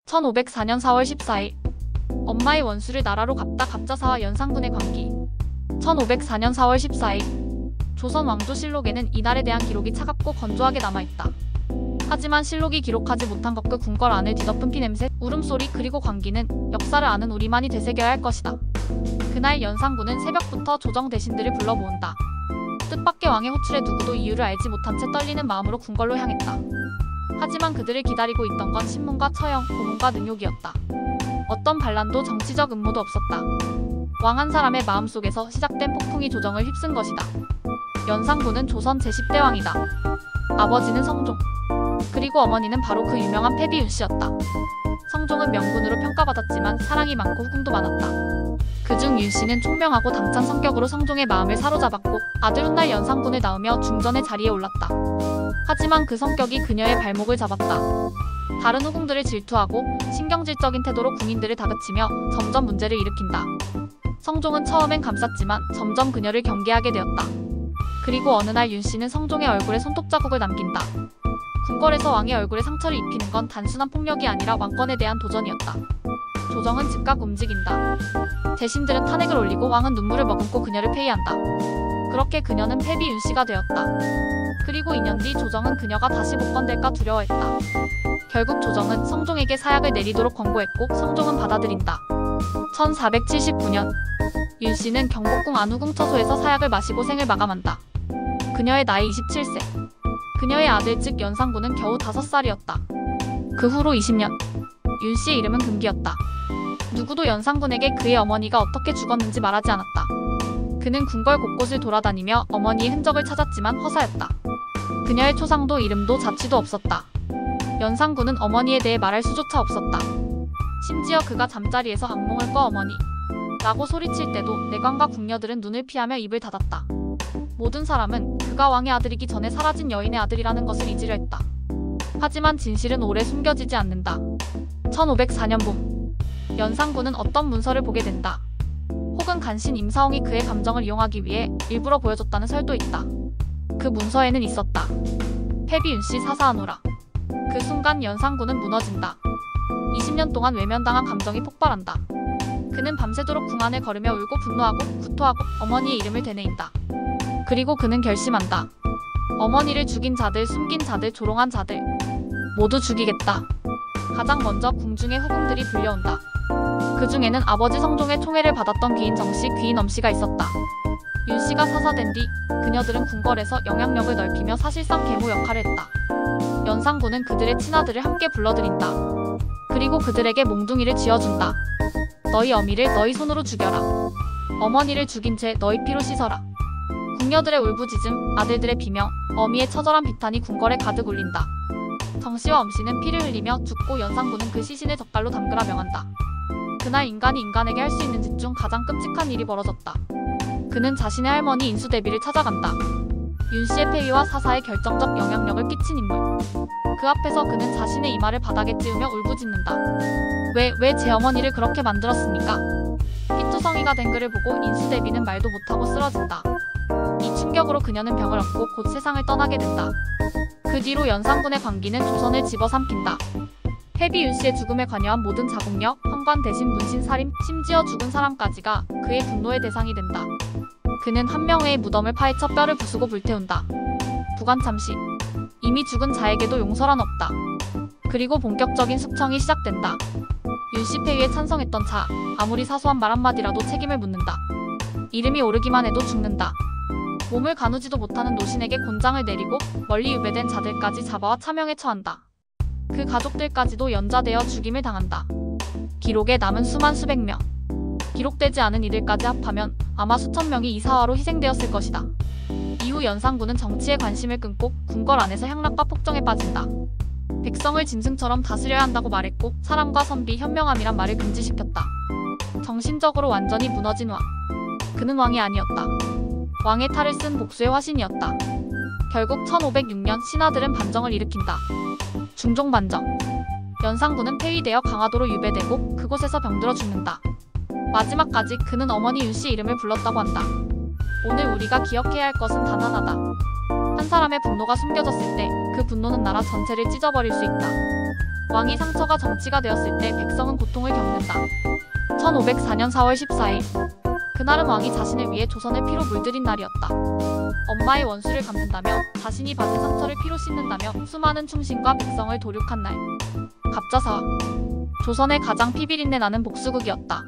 1504년 4월 14일 엄마의 원수를 나라로 갚다 갑자사와 연산군의 관계. 1504년 4월 14일 조선 왕조실록에는 이날에 대한 기록이 차갑고 건조하게 남아있다. 하지만 실록이 기록하지 못한 것 그 궁궐 안을 뒤덮은 피냄새, 울음소리 그리고 광기는 역사를 아는 우리만이 되새겨야 할 것이다. 그날 연산군은 새벽부터 조정 대신들을 불러 모은다. 뜻밖의 왕의 호출에 누구도 이유를 알지 못한 채 떨리는 마음으로 궁궐로 향했다. 하지만 그들을 기다리고 있던 건 신문과 처형, 고문과 능욕이었다. 어떤 반란도 정치적 음모도 없었다. 왕 한 사람의 마음속에서 시작된 폭풍이 조정을 휩쓴 것이다. 연산군은 조선 제10대 왕이다. 아버지는 성종, 그리고 어머니는 바로 그 유명한 패비윤씨였다. 성종은 명군으로 평가받았지만 사랑이 많고 후궁도 많았다. 그중 윤씨는 총명하고 당찬 성격으로 성종의 마음을 사로잡았고 아들 훗날 연산군을 낳으며 중전의 자리에 올랐다. 하지만 그 성격이 그녀의 발목을 잡았다. 다른 후궁들을 질투하고 신경질적인 태도로 궁인들을 다그치며 점점 문제를 일으킨다. 성종은 처음엔 감쌌지만 점점 그녀를 경계하게 되었다. 그리고 어느 날 윤씨는 성종의 얼굴에 손톱 자국을 남긴다. 궁궐에서 왕의 얼굴에 상처를 입히는 건 단순한 폭력이 아니라 왕권에 대한 도전이었다. 조정은 즉각 움직인다. 대신들은 탄핵을 올리고 왕은 눈물을 머금고 그녀를 폐위한다. 그렇게 그녀는 패비 윤씨가 되었다. 그리고 2년 뒤 조정은 그녀가 다시 복권될까 두려워했다. 결국 조정은 성종에게 사약을 내리도록 권고했고 성종은 받아들인다. 1479년 윤씨는 경복궁 안후궁 처소에서 사약을 마시고 생을 마감한다. 그녀의 나이 27세. 그녀의 아들 즉 연산군은 겨우 5살이었다. 그 후로 20년 윤씨의 이름은 금기였다. 누구도 연산군에게 그의 어머니가 어떻게 죽었는지 말하지 않았다. 그는 궁궐 곳곳을 돌아다니며 어머니의 흔적을 찾았지만 허사였다. 그녀의 초상도 이름도 자취도 없었다. 연산군은 어머니에 대해 말할 수조차 없었다. 심지어 그가 잠자리에서 악몽을 꿔 어머니 라고 소리칠 때도 내관과 궁녀들은 눈을 피하며 입을 닫았다. 모든 사람은 그가 왕의 아들이기 전에 사라진 여인의 아들이라는 것을 잊으려 했다. 하지만 진실은 오래 숨겨지지 않는다. 1504년 봄 연산군은 어떤 문서를 보게 된다. 혹은 간신 임사홍이 그의 감정을 이용하기 위해 일부러 보여줬다는 설도 있다. 그 문서에는 있었다. 패비 윤씨 사사하노라. 그 순간 연산군은 무너진다. 20년 동안 외면당한 감정이 폭발한다. 그는 밤새도록 궁 안을 걸으며 울고 분노하고 구토하고 어머니의 이름을 되뇌인다. 그리고 그는 결심한다. 어머니를 죽인 자들, 숨긴 자들, 조롱한 자들 모두 죽이겠다. 가장 먼저 궁중의 후궁들이 불려온다. 그 중에는 아버지 성종의 총애를 받았던 귀인 정씨, 귀인 엄씨가 있었다. 윤씨가 사사된 뒤 그녀들은 궁궐에서 영향력을 넓히며 사실상 계모 역할을 했다. 연산군은 그들의 친아들을 함께 불러들인다. 그리고 그들에게 몽둥이를 쥐어준다. 너희 어미를 너희 손으로 죽여라. 어머니를 죽인 채 너희 피로 씻어라. 궁녀들의 울부짖음, 아들들의 비명, 어미의 처절한 비탄이 궁궐에 가득 울린다. 정씨와 엄씨는 피를 흘리며 죽고 연산군은 그 시신을 젓갈로 담그라 명한다. 그날 인간이 인간에게 할 수 있는 짓 중 가장 끔찍한 일이 벌어졌다. 그는 자신의 할머니 인수대비를 찾아간다. 윤씨의 폐위와 사사에 결정적 영향력을 끼친 인물. 그 앞에서 그는 자신의 이마를 바닥에 찌우며 울부짖는다. 왜 제 어머니를 그렇게 만들었습니까? 피투성이가 된 그를 보고 인수대비는 말도 못하고 쓰러진다. 이 충격으로 그녀는 병을 얻고 곧 세상을 떠나게 된다. 그 뒤로 연산군의 광기는 조선을 집어삼킨다. 패비 윤씨의 죽음에 관여한 모든 자궁녀, 현관 대신 문신 살인, 심지어 죽은 사람까지가 그의 분노의 대상이 된다. 그는 한 명의 무덤을 파헤쳐 뼈를 부수고 불태운다. 부관참시. 이미 죽은 자에게도 용서란 없다. 그리고 본격적인 숙청이 시작된다. 윤씨 폐위에 찬성했던 자, 아무리 사소한 말 한마디라도 책임을 묻는다. 이름이 오르기만 해도 죽는다. 몸을 가누지도 못하는 노신에게 곤장을 내리고 멀리 유배된 자들까지 잡아와 차명에 처한다. 그 가족들까지도 연좌되어 죽임을 당한다. 기록에 남은 수만 수백 명. 기록되지 않은 이들까지 합하면 아마 수천 명이 이 사화로 희생되었을 것이다. 이후 연산군은 정치에 관심을 끊고 궁궐 안에서 향락과 폭정에 빠진다. 백성을 짐승처럼 다스려야 한다고 말했고 사람과 선비, 현명함이란 말을 금지시켰다. 정신적으로 완전히 무너진 왕. 그는 왕이 아니었다. 왕의 탈을 쓴 복수의 화신이었다. 결국 1506년 신하들은 반정을 일으킨다. 중종반정. 연산군은 폐위되어 강화도로 유배되고 그곳에서 병들어 죽는다. 마지막까지 그는 어머니 윤씨 이름을 불렀다고 한다. 오늘 우리가 기억해야 할 것은 단 하나다. 한 사람의 분노가 숨겨졌을 때 그 분노는 나라 전체를 찢어버릴 수 있다. 왕이 상처가 정치가 되었을 때 백성은 고통을 겪는다. 1504년 4월 14일. 그날은 왕이 자신을 위해 조선의 피로 물들인 날이었다. 엄마의 원수를 갚는다며 자신이 받은 상처를 피로 씻는다며 수많은 충신과 백성을 도륙한 날. 갑자사화. 조선의 가장 피비린내 나는 복수극이었다.